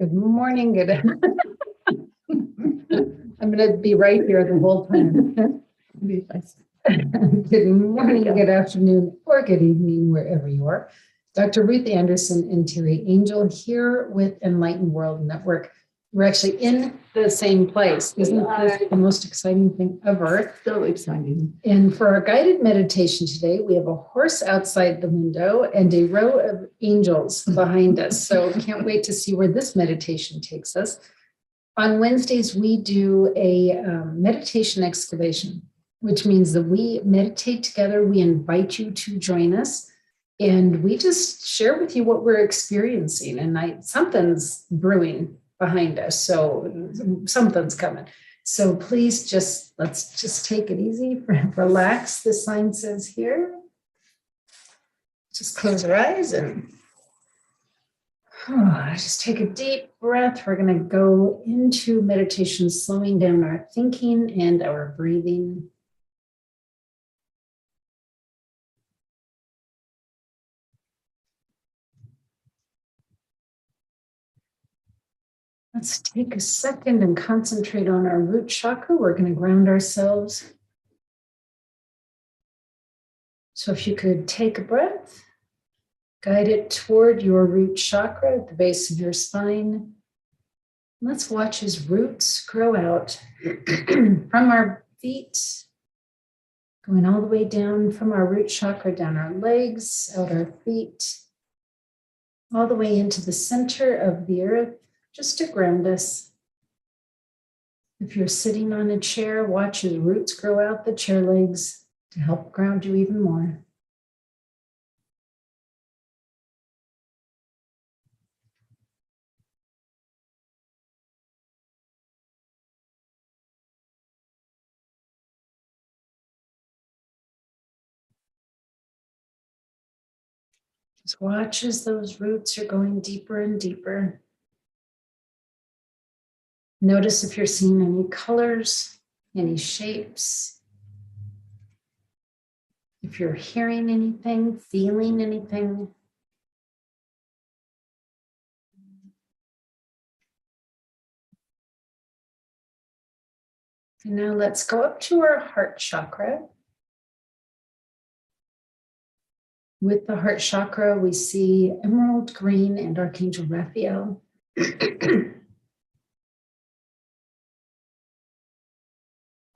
Good morning. Good. I'm going to be right here the whole time. Good morning, good afternoon, or good evening, wherever you are. Dr. Ruth Anderson and Teri Angel here with Enlightened World Network. We're actually in the same place. Isn't this the most exciting thing ever? So exciting. And for our guided meditation today, we have a horse outside the window and a row of angels behind us. So can't wait to see where this meditation takes us. On Wednesdays, we do a meditation excavation, which means that we meditate together. We invite you to join us. And we just share with you what we're experiencing. And something's brewing behind us. So something's coming. So please let's just take it easy, relax. The sign says here. Just close our eyes and just take a deep breath. We're going to go into meditation, slowing down our thinking and our breathing. Let's take a second and concentrate on our root chakra. We're going to ground ourselves. So if you could take a breath, guide it toward your root chakra at the base of your spine. Let's watch his roots grow out from our feet, going all the way down from our root chakra, down our legs, out our feet, all the way into the center of the earth, just to ground us. If you're sitting on a chair, watch his roots grow out the chair legs to help ground you even more. Just watch as those roots are going deeper and deeper. Notice if you're seeing any colors, any shapes. If you're hearing anything, feeling anything. And now let's go up to our heart chakra. With the heart chakra, we see emerald green and Archangel Raphael.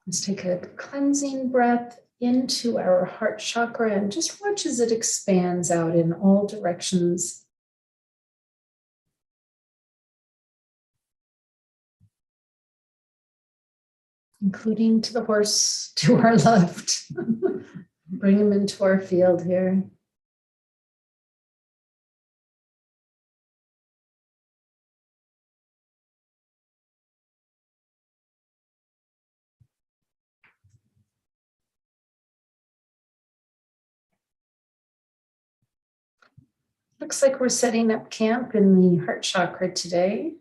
Let's take a cleansing breath into our heart chakra and just watch as it expands out in all directions. Including to the horse to our left. Bring him into our field here. Looks like we're setting up camp in the heart chakra today.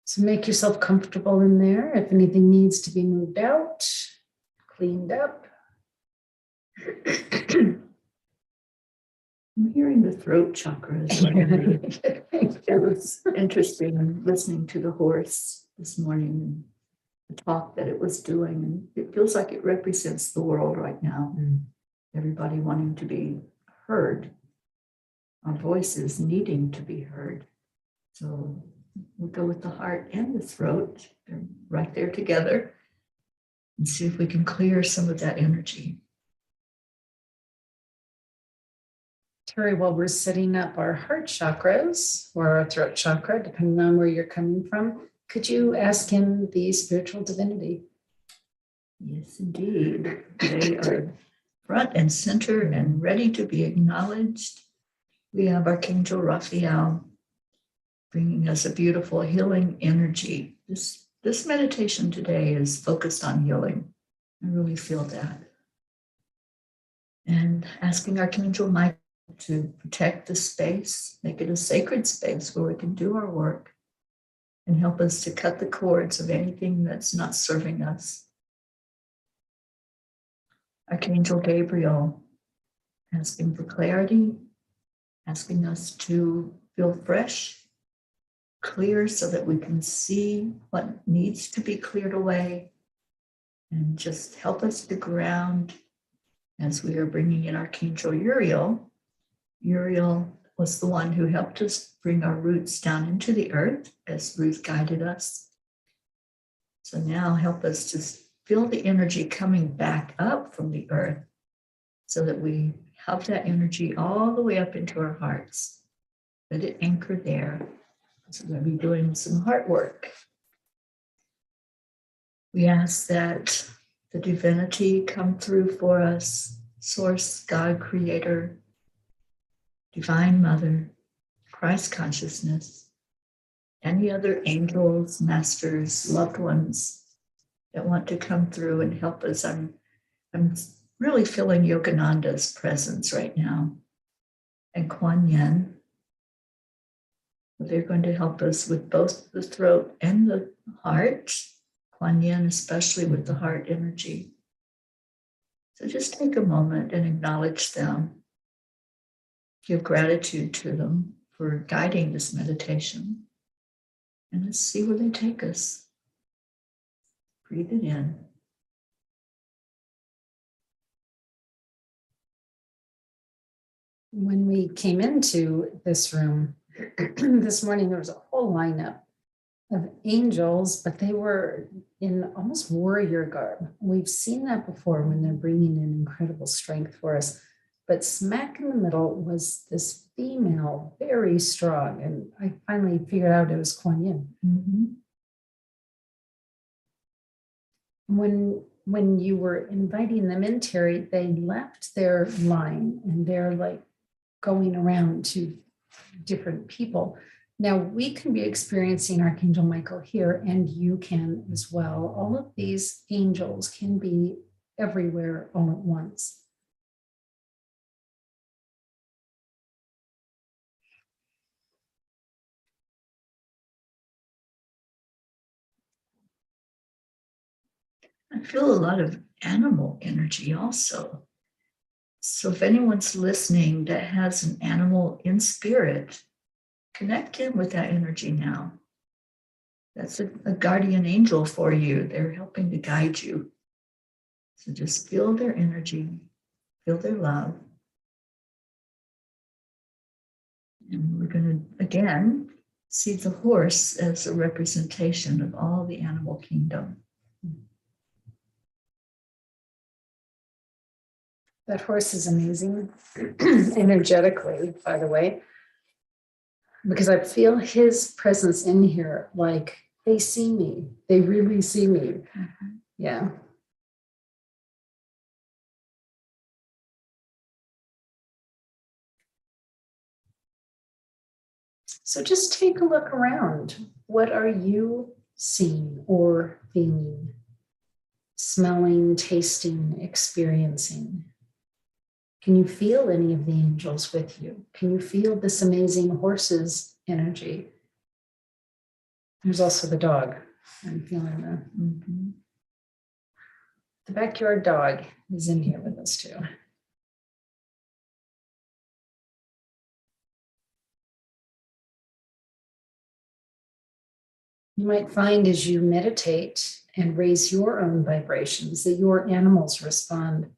So make yourself comfortable in there. If anything needs to be moved out, cleaned up. I'm hearing the throat chakra as well. It was interesting listening to the horse this morning and the talk that it was doing. And it feels like it represents the world right now. Everybody wanting to be heard. Our voices needing to be heard. So we'll go with the heart and the throat. They're right there together. And see if we can clear some of that energy. Teri, while we're setting up our heart chakras or our throat chakra, depending on where you're coming from, could you ask him the spiritual divinity? Yes, indeed. They are front and center and ready to be acknowledged. We have Archangel Raphael bringing us a beautiful healing energy. This meditation today is focused on healing. I really feel that. And asking Archangel Michael to protect the space, make it a sacred space where we can do our work and help us to cut the cords of anything that's not serving us. Archangel Gabriel asking for clarity, asking us to feel fresh clear so that we can see what needs to be cleared away, and just help us to ground as we are bringing in Archangel Uriel. Uriel was the one who helped us bring our roots down into the earth as Ruth guided us. So now help us to feel the energy coming back up from the earth so that we have that energy all the way up into our hearts. Let it anchor there. So we're going to be doing some heart work. We ask that the divinity come through for us, Source, God, Creator, Divine Mother, Christ Consciousness, any other angels, masters, loved ones that want to come through and help us. I'm really feeling Yogananda's presence right now, and Kuan Yin. They're going to help us with both the throat and the heart. Kuan Yin, especially with the heart energy. So just take a moment and acknowledge them. Give gratitude to them for guiding this meditation. And let's see where they take us. Breathe it in. When we came into this room this morning, there was a whole lineup of angels, but they were in almost warrior garb. We've seen that before when they're bringing in incredible strength for us. But smack in the middle was this female, very strong. And I finally figured out it was Kuan Yin. When you were inviting them in, Teri, they left their line and they're like going around to different people. Now we can be experiencing Archangel Michael here, and you can as well. All of these angels can be everywhere all at once. I feel a lot of animal energy also. So if anyone's listening that has an animal in spirit, connect in with that energy now. That's a guardian angel for you. They're helping to guide you. So just feel their energy, feel their love. And we're going to, again, see the horse as a representation of all the animal kingdom. That horse is amazing, energetically, by the way, because I feel his presence in here, like they see me. They really see me. Yeah. So just take a look around. What are you seeing or feeling, smelling, tasting, experiencing? Can you feel any of the angels with you? Can you feel this amazing horse's energy? There's also the dog. I'm feeling the backyard dog is in here with us too. You might find as you meditate and raise your own vibrations that your animals respond.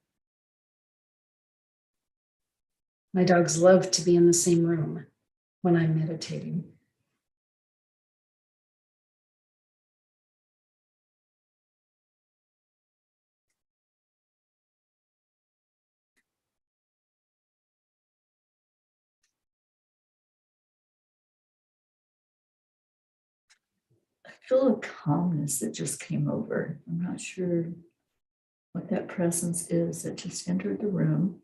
My dogs love to be in the same room when I'm meditating. I feel a calmness that just came over. I'm not sure what that presence is that just entered the room.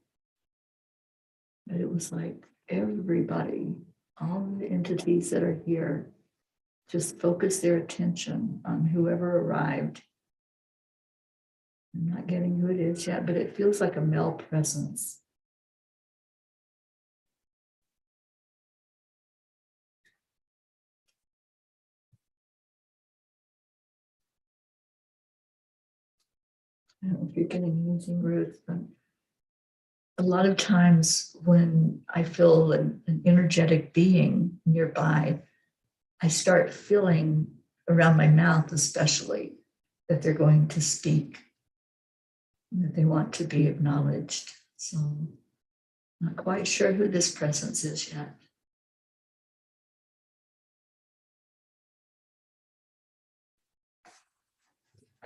But it was like everybody, all the entities that are here, just focus their attention on whoever arrived. I'm not getting who it is yet, but it feels like a male presence. I don't know if you're getting anything, Ruth, but a lot of times when I feel an energetic being nearby, I start feeling around my mouth, especially, that they're going to speak, that they want to be acknowledged. So I'm not quite sure who this presence is yet.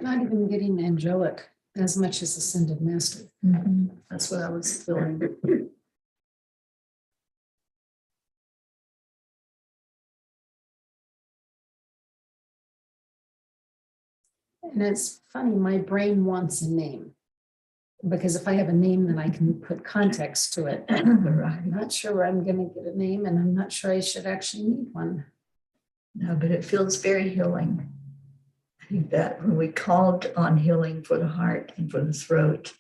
Not even getting angelic as much as ascended master. That's what I was feeling. And it's funny, my brain wants a name. Because if I have a name, then I can put context to it. Right. I'm not sure I'm going to get a name, and I'm not sure I should actually need one. No, but it feels very healing. I think that when we called on healing for the heart and for the throat,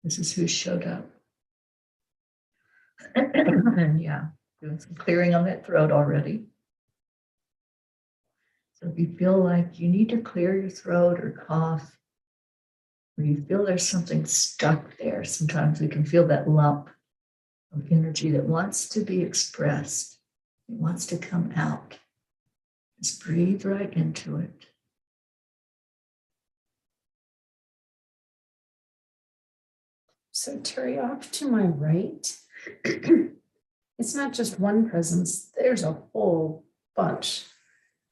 this is who showed up. And yeah, doing some clearing on that throat already. So if you feel like you need to clear your throat or cough, or you feel there's something stuck there, sometimes we can feel that lump of energy that wants to be expressed. It wants to come out. Just breathe right into it. So Teri, off to my right, it's not just one presence, there's a whole bunch.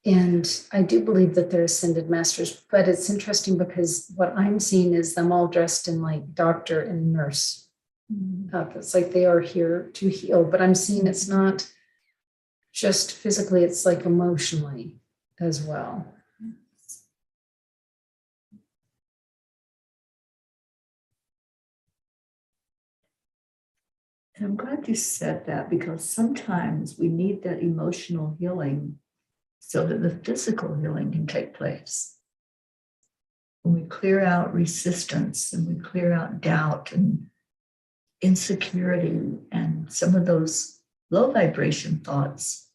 And I do believe that they're ascended masters, but it's interesting because what I'm seeing is them all dressed in like doctor and nurse. It's like they are here to heal, but I'm seeing it's not just physically, it's like emotionally as well. And I'm glad you said that, because sometimes we need that emotional healing so that the physical healing can take place. When we clear out resistance and we clear out doubt and insecurity and some of those low vibration thoughts,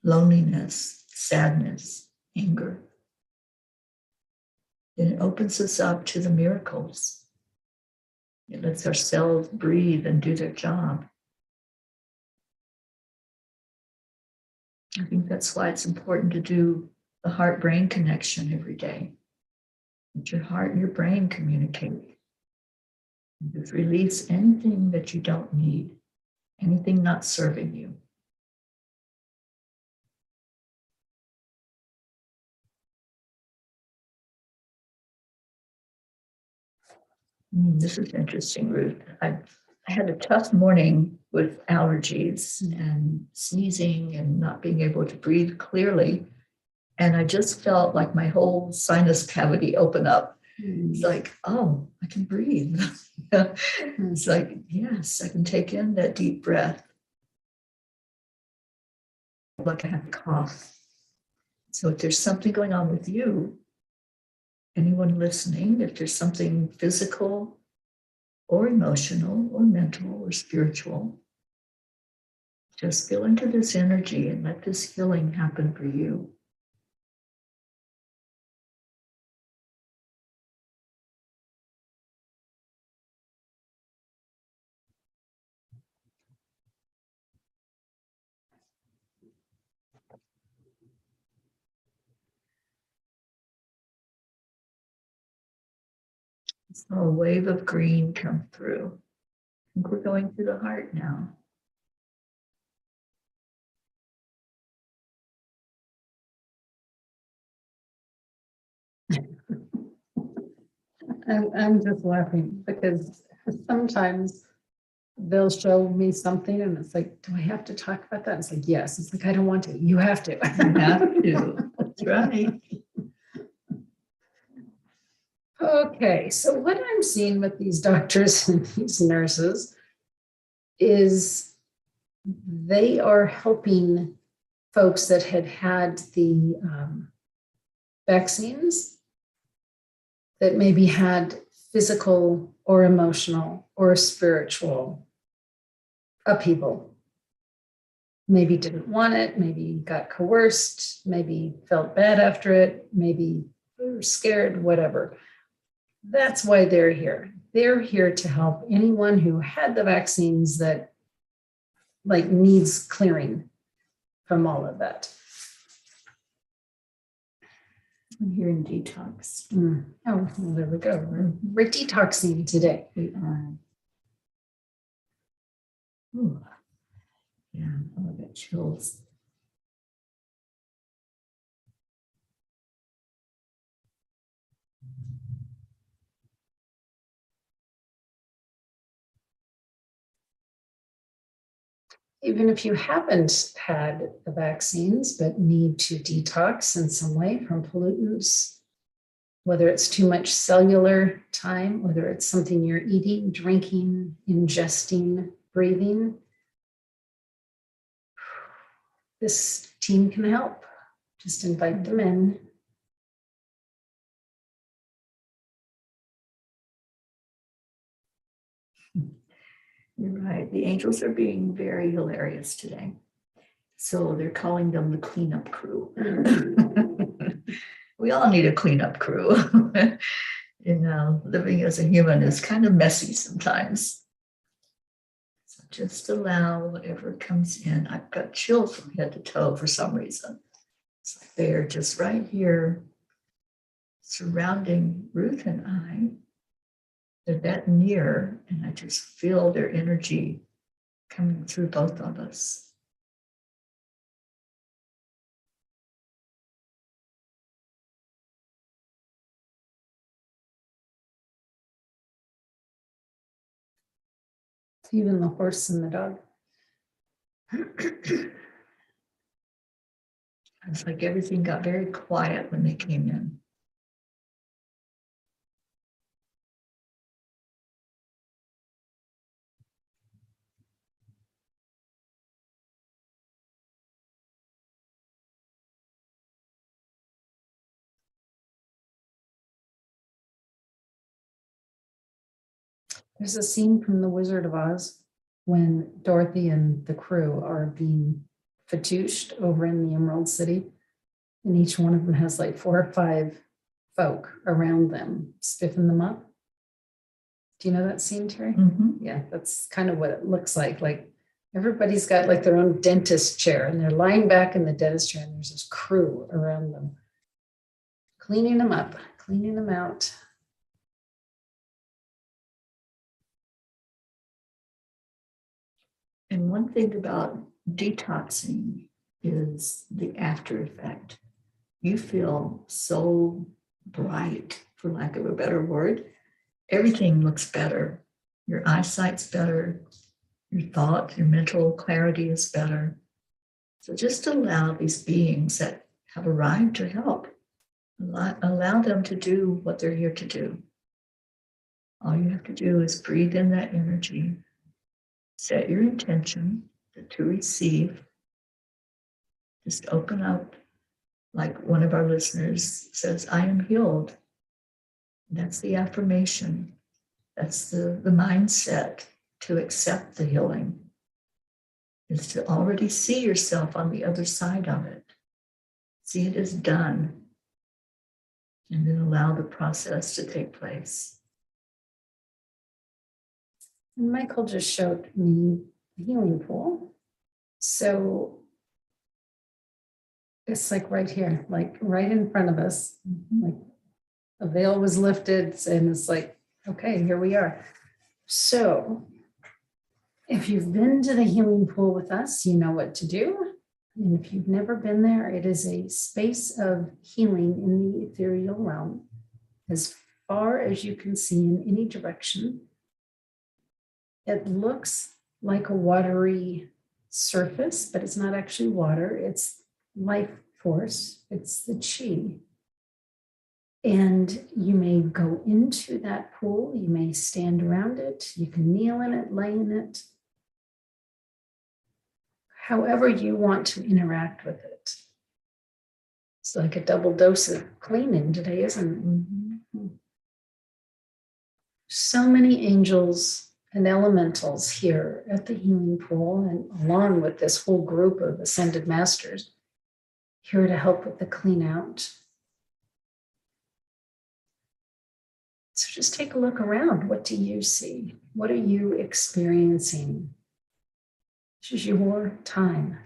loneliness, sadness, anger, then it opens us up to the miracles. It lets our cells breathe and do their job. I think that's why it's important to do the heart-brain connection every day. Let your heart and your brain communicate. And just release anything that you don't need, anything not serving you. This is interesting, Ruth. I had a tough morning with allergies and sneezing and not being able to breathe clearly. And I just felt like my whole sinus cavity open up. It's like, oh, I can breathe. It's like, yes, I can take in that deep breath. Like I have a cough. So if there's something going on with you, anyone listening, if there's something physical or emotional or mental or spiritual, just feel into this energy and let this healing happen for you. So a wave of green come through. I think we're going through the heart now. I'm just laughing because sometimes they'll show me something and it's like, do I have to talk about that? It's like, yes. It's like, I don't want to. You have to. You have to. That's right. Okay, so what I'm seeing with these doctors and these nurses is they are helping folks that had had the vaccines that maybe had physical or emotional or spiritual upheaval. Maybe didn't want it, maybe got coerced, maybe felt bad after it, maybe were scared, whatever. That's why they're here. They're here to help anyone who had the vaccines that like needs clearing from all of that. I'm hearing detox. Oh, well, there we go. We're detoxing today. We are. Ooh. Yeah, I got chills. Even if you haven't had the vaccines, but need to detox in some way from pollutants, whether it's too much cellular time, whether it's something you're eating, drinking, ingesting, breathing, this team can help. Just invite them in. You're right. The angels are being very hilarious today. So they're calling them the cleanup crew. We all need a cleanup crew. Living as a human is kind of messy sometimes. So just allow whatever comes in. I've got chills from head to toe for some reason. It's like they're just right here surrounding Ruth and I. They're that near, and I just feel their energy coming through both of us. Even the horse and the dog. It's like everything got very quiet when they came in. There's a scene from The Wizard of Oz when Dorothy and the crew are being fatouched over in the Emerald City. And each one of them has like 4 or 5 folk around them, stiffen them up. Do you know that scene, Teri? Mm-hmm. Yeah, that's kind of what it looks like. Like everybody's got like their own dentist chair and they're lying back in the dentist chair and there's this crew around them, cleaning them up, cleaning them out. And one thing about detoxing is the after effect. You feel so bright, for lack of a better word. Everything looks better. Your eyesight's better. Your thought, your mental clarity is better. So just allow these beings that have arrived to help. Allow them to do what they're here to do. All you have to do is breathe in that energy. Set your intention to receive. Just open up, like one of our listeners says, I am healed. That's the affirmation. That's the mindset to accept the healing, is to already see yourself on the other side of it. See it as done. And then allow the process to take place. And Michael just showed me the healing pool. So it's like right here, like right in front of us, like a veil was lifted and it's like, okay, here we are. So if you've been to the healing pool with us, you know what to do. And if you've never been there, it is a space of healing in the ethereal realm, as far as you can see in any direction. It looks like a watery surface, but it's not actually water. It's life force. It's the chi. And you may go into that pool. You may stand around it. You can kneel in it, lay in it. However you want to interact with it. It's like a double dose of cleaning today, isn't it? Mm-hmm. So many angels and elementals here at the healing pool, and along with this whole group of ascended masters here to help with the clean out. So just take a look around. What do you see? What are you experiencing? This is your time.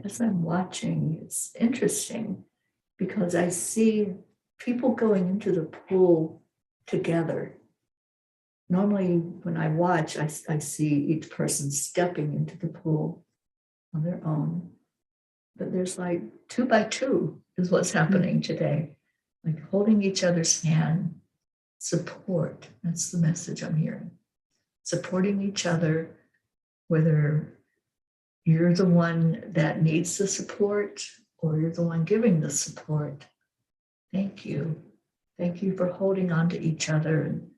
as I'm watching, it's interesting because I see people going into the pool together. Normally, when I watch, I see each person stepping into the pool on their own. But there's like 2 by 2 is what's happening today, like holding each other's hand, support. That's the message I'm hearing. Supporting each other, whether you're the one that needs the support or you're the one giving the support. Thank you. Thank you for holding on to each other and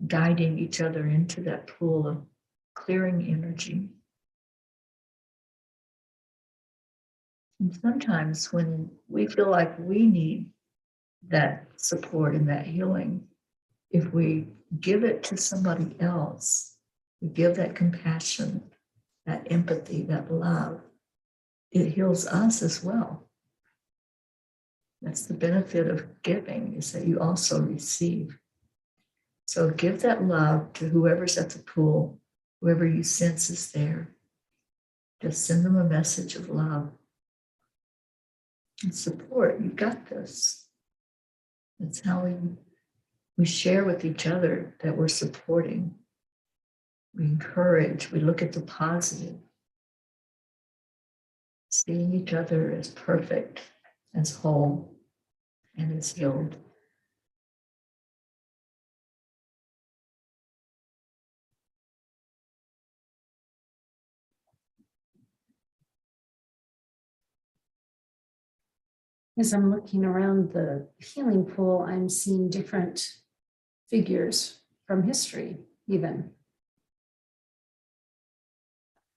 guiding each other into that pool of clearing energy. And sometimes when we feel like we need that support and that healing, if we give it to somebody else, we give that compassion, that empathy, that love, it heals us as well. That's the benefit of giving, is that you also receive. So give that love to whoever's at the pool, whoever you sense is there. Just send them a message of love and support. You got this. That's how we share with each other that we're supporting. We encourage, we look at the positive. Seeing each other as perfect, as whole, and as healed. As I'm looking around the healing pool, I'm seeing different figures from history, even.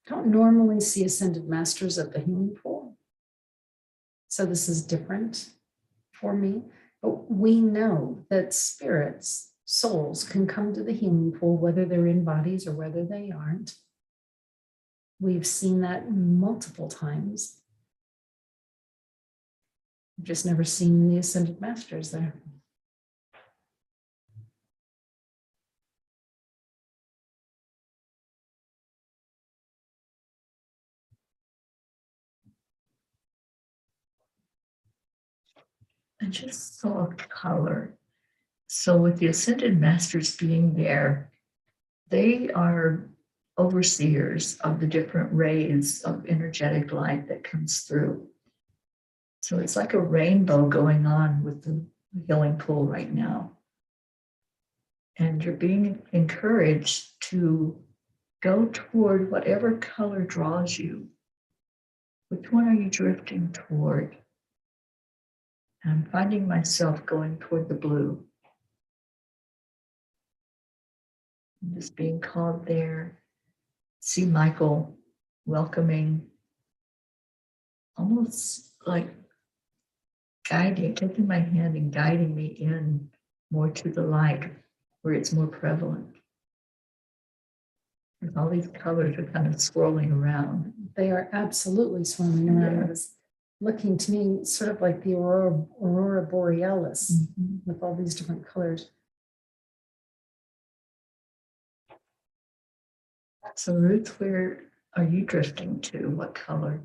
Don't normally see ascended masters at the healing pool. So this is different for me. But we know that spirits, souls, can come to the healing pool, whether they're in bodies or whether they aren't. We've seen that multiple times. I've just never seen the ascended masters there. I just saw a color. So with the ascended masters being there, they are overseers of the different rays of energetic light that comes through. So it's like a rainbow going on with the healing pool right now. And you're being encouraged to go toward whatever color draws you. Which one are you drifting toward? I'm finding myself going toward the blue. I'm just being called there. See Michael welcoming, almost like guiding, taking my hand and guiding me in more to the light where it's more prevalent. And all these colors are kind of swirling around. They are absolutely swirling around. Yeah. It was looking to me sort of like the aurora borealis with all these different colors. So Ruth, where are you drifting to? What color?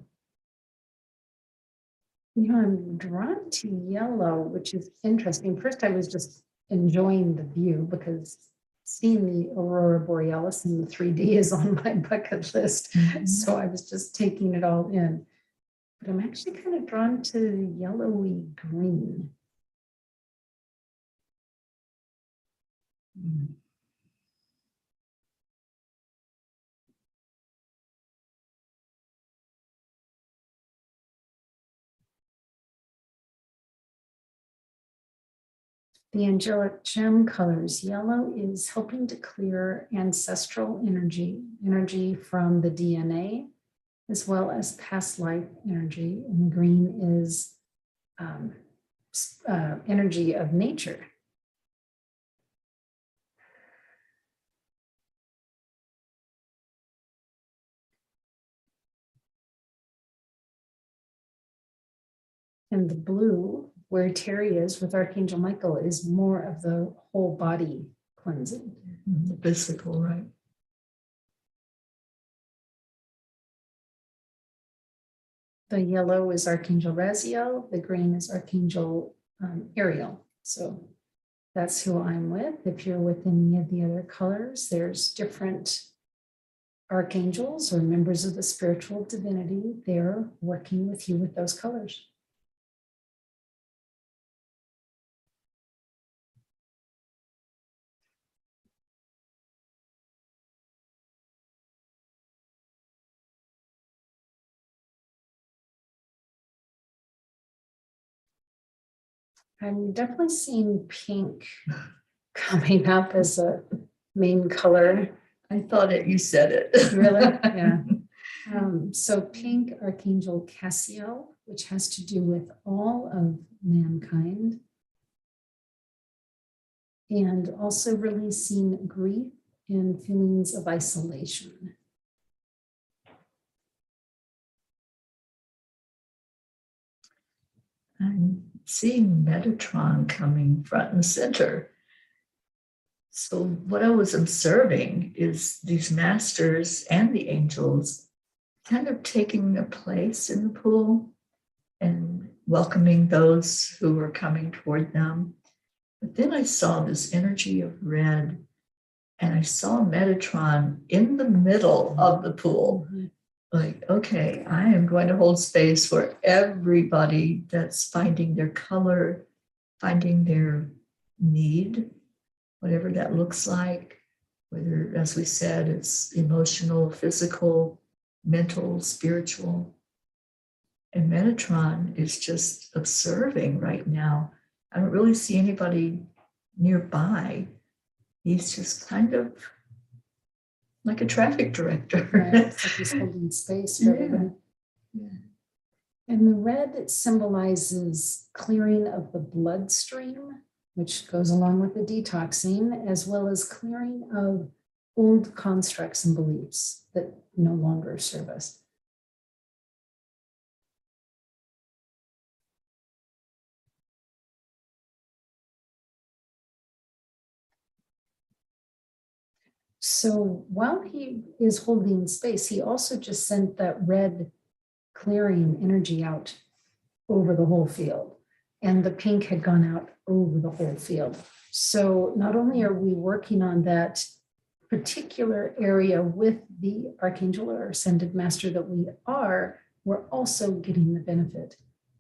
You know, I'm drawn to yellow, which is interesting. First, I was just enjoying the view because seeing the aurora borealis in the 3D is on my bucket list. So I was just taking it all in. But I'm actually kind of drawn to yellowy green. The Angelic Gem Colors. Yellow is helping to clear ancestral energy from the DNA, as well as past life energy. And green is energy of nature. And the blue, where Teri is with Archangel Michael, is more of the whole body cleansing. The physical, right? The yellow is Archangel Raziel. The green is Archangel Uriel. So that's who I'm with. If you're with any of the other colors, there's different archangels or members of the spiritual divinity. They're working with you with those colors. I'm definitely seeing pink coming up as a main color. I thought it, you said it. Really? Yeah. So pink, Archangel Cassiel, which has to do with all of mankind. And also releasing grief and feelings of isolation. I'm seeing Metatron coming front and center. So what I was observing is these masters and the angels kind of taking a place in the pool and welcoming those who were coming toward them. But then I saw this energy of red, and I saw Metatron in the middle of the pool. Like, okay, I am going to hold space for everybody that's finding their color, finding their need, whatever that looks like, whether, as we said, it's emotional, physical, mental, spiritual. And Metatron is just observing right now. I don't really see anybody nearby. He's just kind of like a traffic director. Right. It's like he's holding space for everybody. Yeah. And the red symbolizes clearing of the bloodstream, which goes along with the detoxing, as well as clearing of old constructs and beliefs that no longer serve us. So while he is holding space, he also just sent that red clearing energy out over the whole field. And the pink had gone out over the whole field. So not only are we working on that particular area with the Archangel or Ascended Master that we are, we're also getting the benefit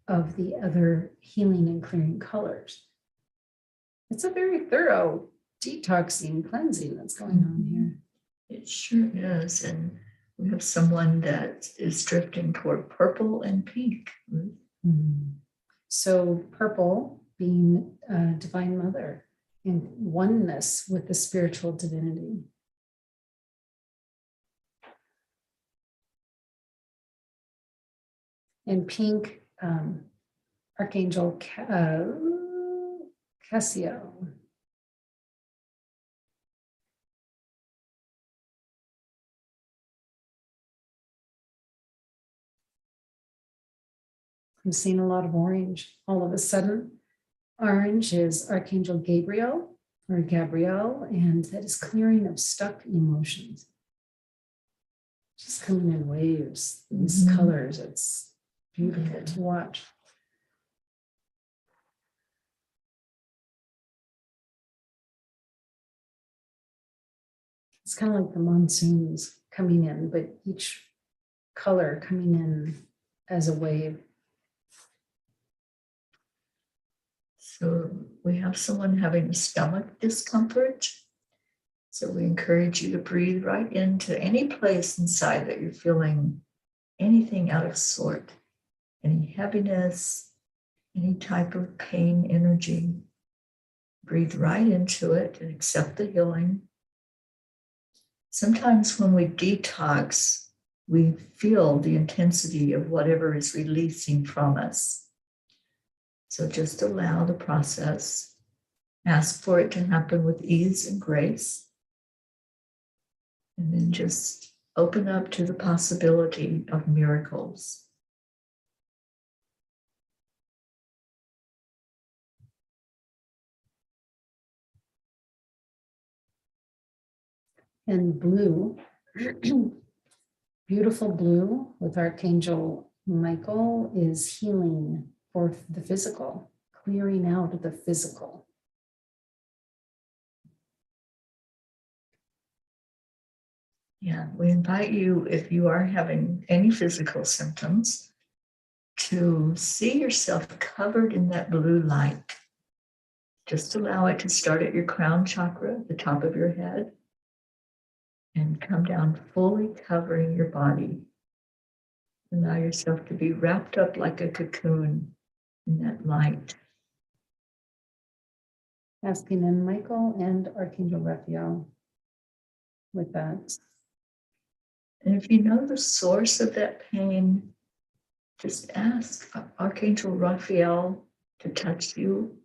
of the other healing and clearing colors. It's a very thorough detoxing, cleansing that's going on here. It sure is. And we have someone that is drifting toward purple and pink. So purple being Divine Mother in oneness with the spiritual divinity. And pink, Archangel Cassiel. I'm seeing a lot of orange all of a sudden. Orange is Archangel Gabriel or Gabrielle, and that is clearing of stuck emotions. Just coming in waves, these colors. It's beautiful to watch. It's kind of like the monsoons coming in, but each color coming in as a wave. So we have someone having stomach discomfort. So we encourage you to breathe right into any place inside that you're feeling anything out of sort, any heaviness, any type of pain energy. Breathe right into it and accept the healing. Sometimes when we detox, we feel the intensity of whatever is releasing from us. So just allow the process. Ask for it to happen with ease and grace. And then just open up to the possibility of miracles. And blue, beautiful blue with Archangel Michael is healing for the physical, clearing out the physical. Yeah, we invite you, if you are having any physical symptoms, to see yourself covered in that blue light. Just allow it to start at your crown chakra, the top of your head, and come down fully covering your body. Allow yourself to be wrapped up like a cocoon in that light. Asking in Michael and Archangel Raphael with that. And if you know the source of that pain, just ask Archangel Raphael to touch you,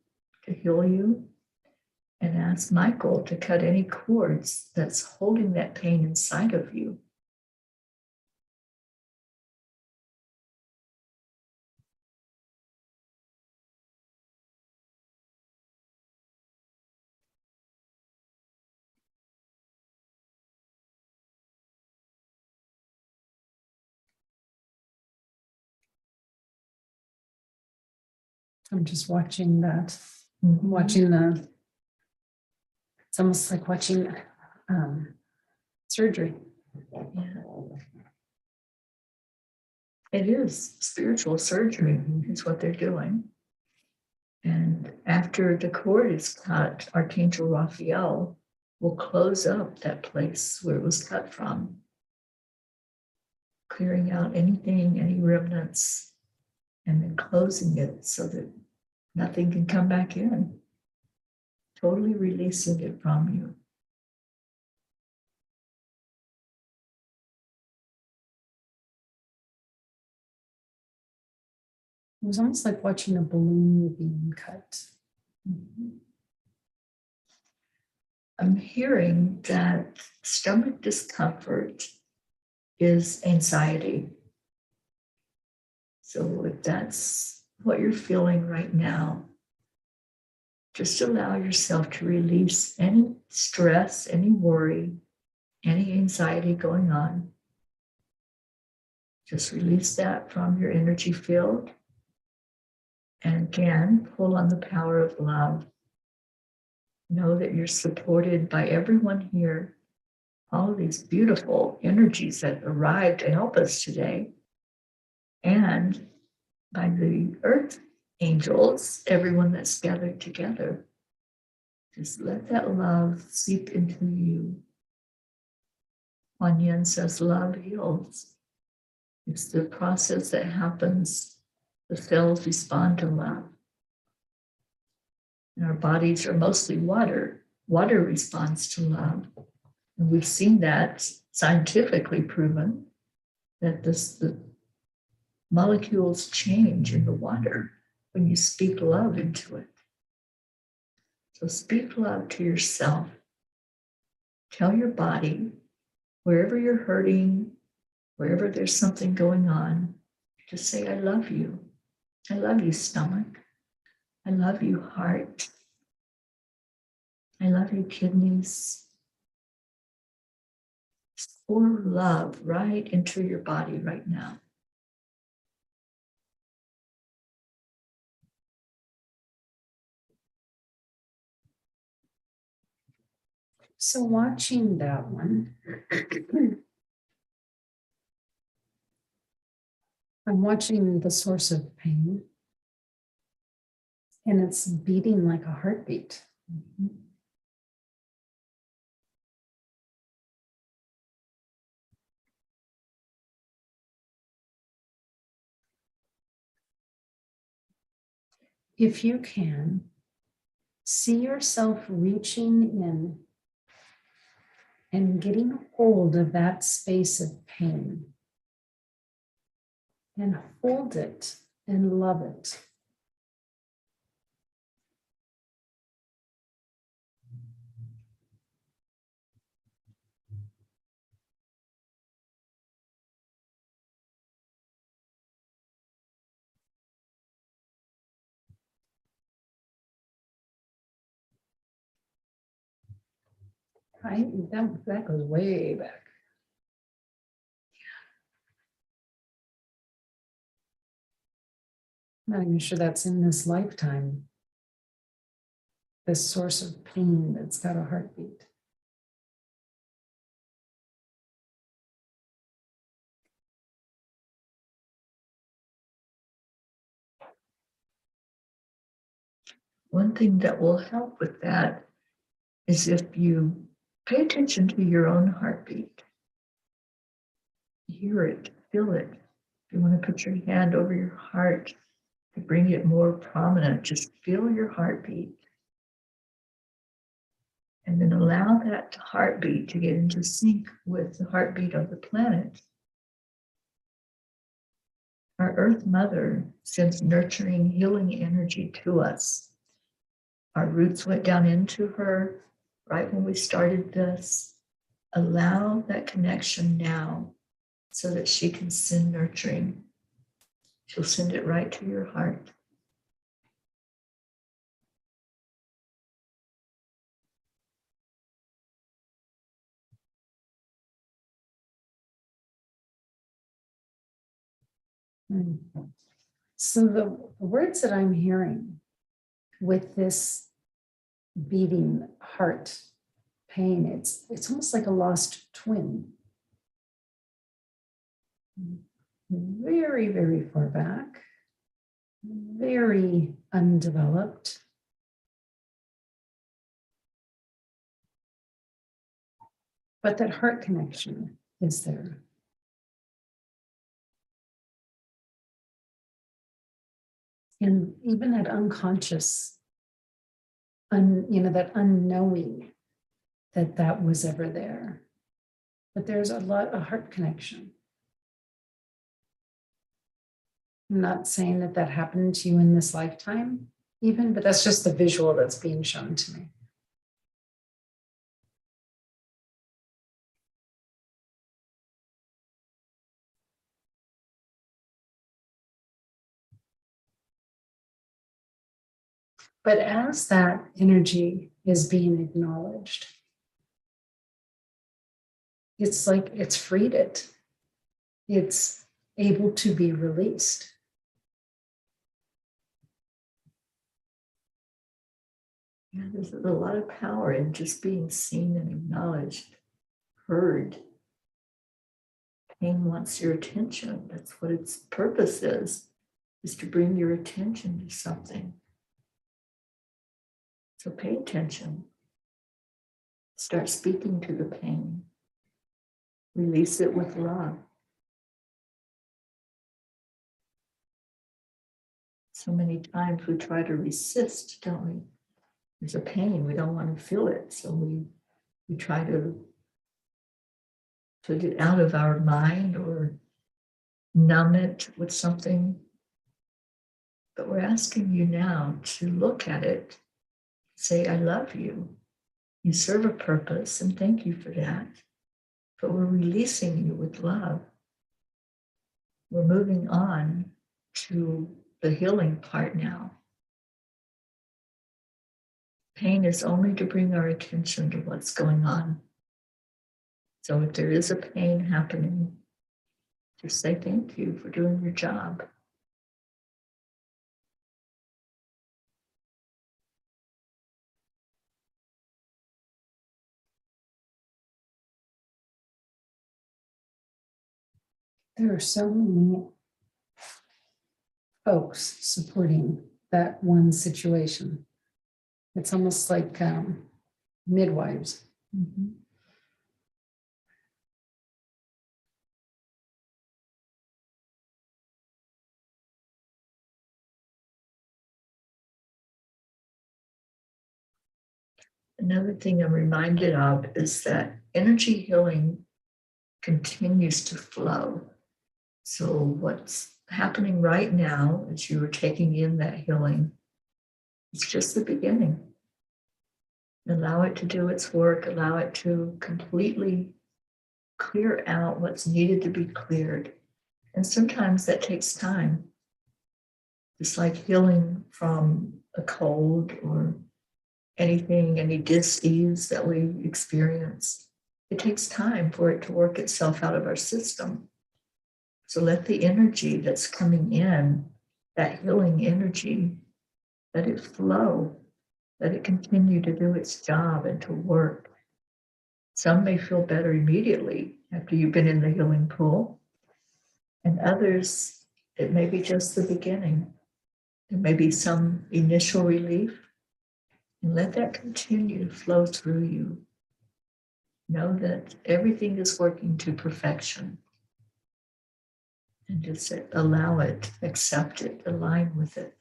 to heal you, and ask Michael to cut any cords that's holding that pain inside of you. I'm just watching that, it's almost like watching surgery. Yeah. It is spiritual surgery, is what they're doing. And after the cord is cut, Archangel Raphael will close up that place where it was cut from, clearing out anything, any remnants, and then closing it so that nothing can come back in, totally releasing it from you. It was almost like watching a balloon being cut. Mhm. I'm hearing that stomach discomfort is anxiety. So if that's what you're feeling right now, just allow yourself to release any stress, any worry, any anxiety going on. Just release that from your energy field. And again, pull on the power of love. Know that you're supported by everyone here, all of these beautiful energies that arrived to help us today, and by the earth angels, everyone that's gathered together. Just let that love seep into you. Kuan Yin says love heals. It's the process that happens. The cells respond to love. And our bodies are mostly water. Water responds to love. And we've seen that scientifically proven that the molecules change in the water when you speak love into it. So speak love to yourself. Tell your body, wherever you're hurting, wherever there's something going on, just say, I love you. I love you, stomach. I love you, heart. I love you, kidneys. Pour love right into your body right now. So watching that one, I'm watching the source of pain, and it's beating like a heartbeat. Mm-hmm. If you can, see yourself reaching in and getting hold of that space of pain, and hold it and love it. That goes way back. not even sure that's in this lifetime. This source of pain that's got a heartbeat. One thing that will help with that is if you pay attention to your own heartbeat. Hear it, feel it. If you want to put your hand over your heart to bring it more prominent, just feel your heartbeat. And then allow that heartbeat to get into sync with the heartbeat of the planet. Our Earth Mother sends nurturing, healing energy to us. Our roots went down into her right when we started this. Allow that connection now so that she can send nurturing. She'll send it right to your heart. So the words that I'm hearing with this beating heart pain, it's almost like a lost twin. Very, very far back, very undeveloped. But that heart connection is there. And even that unconscious, that unknowing that was ever there. But there's a lot of heart connection. I'm not saying that happened to you in this lifetime, even, but that's just the visual that's being shown to me. But as that energy is being acknowledged, it's like it's freed it. It's able to be released. Yeah, there's a lot of power in just being seen and acknowledged, heard. Pain wants your attention. That's what its purpose is to bring your attention to something. So pay attention. Start speaking to the pain. Release it with love. So many times we try to resist, don't we? There's a pain, we don't want to feel it. So we try to put it out of our mind or numb it with something. But we're asking you now to look at it, say, I love you. You serve a purpose, and thank you for that. But we're releasing you with love. We're moving on to the healing part now. Pain is only to bring our attention to what's going on. So if there is a pain happening, just say thank you for doing your job. There are so many folks supporting that one situation. It's almost like midwives. Mm-hmm. Another thing I'm reminded of is that energy healing continues to flow. So what's happening right now as you are taking in that healing, it's just the beginning. Allow it to do its work, allow it to completely clear out what's needed to be cleared. And sometimes that takes time. It's like healing from a cold or anything, any dis-ease that we experience. It takes time for it to work itself out of our system. So let the energy that's coming in that healing energy, let it flow, let it continue to do its job and to work. Some may feel better immediately after you've been in the healing pool, and others, it may be just the beginning. There may be some initial relief, and let that continue to flow through you. Know that everything is working to perfection. And just allow it, accept it, align with it.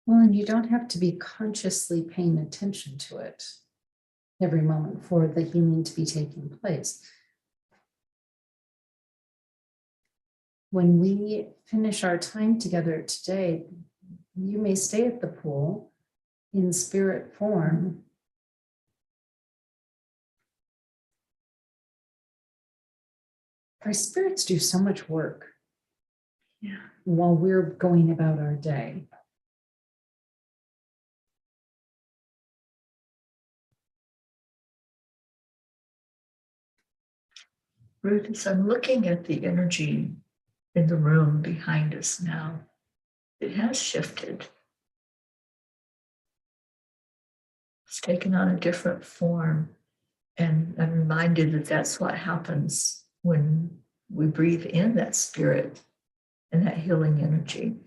Well, and you don't have to be consciously paying attention to it every moment for the healing to be taking place. When we finish our time together today, you may stay at the pool in spirit form. Our spirits do so much work while we're going about our day. Ruth, as I'm looking at the energy in the room behind us now, it has shifted. It's taken on a different form. And I'm reminded that that's what happens when we breathe in that spirit and that healing energy.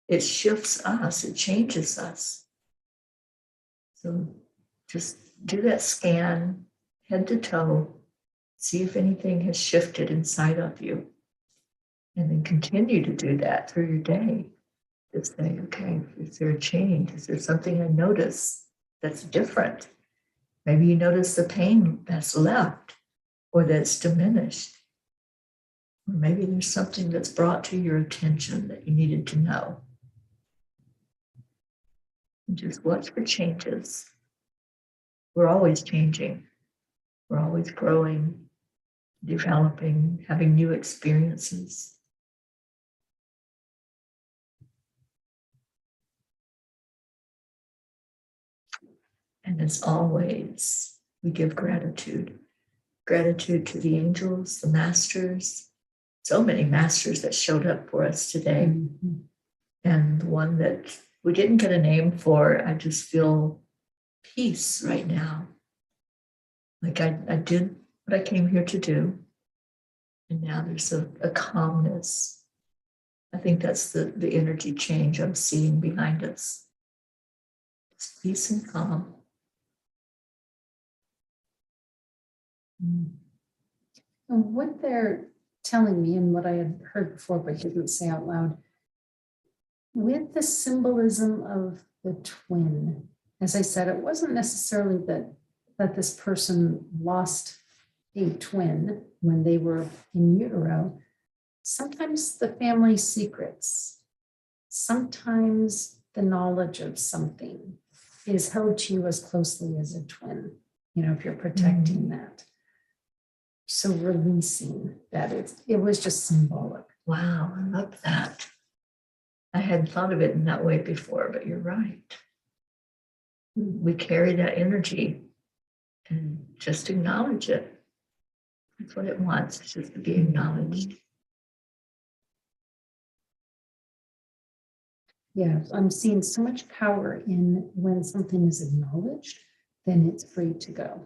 It shifts us, it changes us. So just do that scan, head to toe, see if anything has shifted inside of you. And then continue to do that through your day. Just say, okay, is there a change? Is there something I notice that's different? Maybe you notice the pain that's left or that's diminished. Or maybe there's something that's brought to your attention that you needed to know. And just watch for changes. We're always changing. We're always growing, developing, having new experiences. And as always, we give gratitude. Gratitude to the angels, the masters, so many masters that showed up for us today. Mm-hmm. And the one that we didn't get a name for, I just feel peace right now. Like I did what I came here to do. And now there's a calmness. I think that's the energy change I'm seeing behind us. It's peace and calm. And what they're telling me, and what I had heard before but didn't say out loud, with the symbolism of the twin, as I said, it wasn't necessarily that this person lost a twin when they were in utero. Sometimes the family secrets, sometimes the knowledge of something is held to you as closely as a twin, if you're protecting that. So releasing that, it was just symbolic. Wow, I love that. I hadn't thought of it in that way before, but you're right. We carry that energy and just acknowledge it. That's what it wants, it's just to be acknowledged. Yeah, I'm seeing so much power in when something is acknowledged, then it's free to go.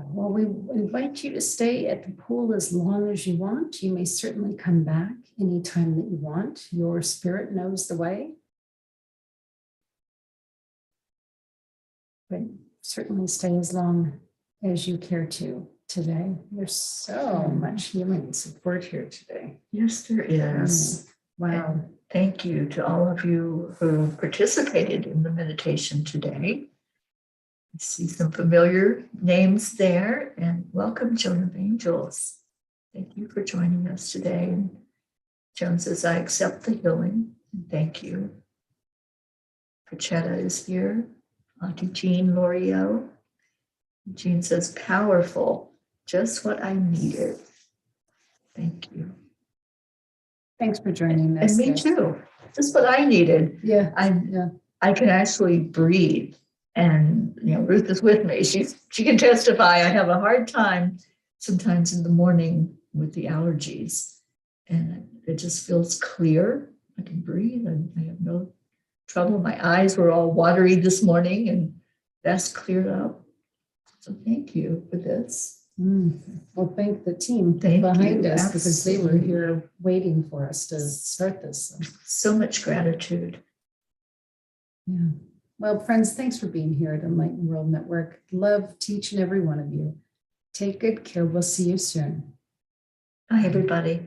Well, we invite you to stay at the pool as long as you want. You may certainly come back anytime that you want. Your spirit knows the way. But certainly stay as long as you care to today. There's so much healing and support here today. Yes, there is. Wow. And thank you to all of you who participated in the meditation today. I see some familiar names there, and welcome, Joan of Angels. Thank you for joining us today. And Joan says, I accept the healing, and thank you. Pachetta is here. Auntie Jean L'Oreal. Jean says, powerful, just what I needed. Thank you. Thanks for joining us. And me too. Just what I needed. Yeah. I can actually breathe And, Ruth is with me. She can testify. I have a hard time sometimes in the morning with the allergies. And it just feels clear. I can breathe and I have no trouble. My eyes were all watery this morning and that's cleared up. So thank you for this. Well, thank the team Thank behind you. us because they were Absolutely. here waiting for us to start this. So much gratitude. Yeah. Well, friends, thanks for being here at Enlightened World Network. Love to each and every one of you. Take good care. We'll see you soon. Bye, everybody.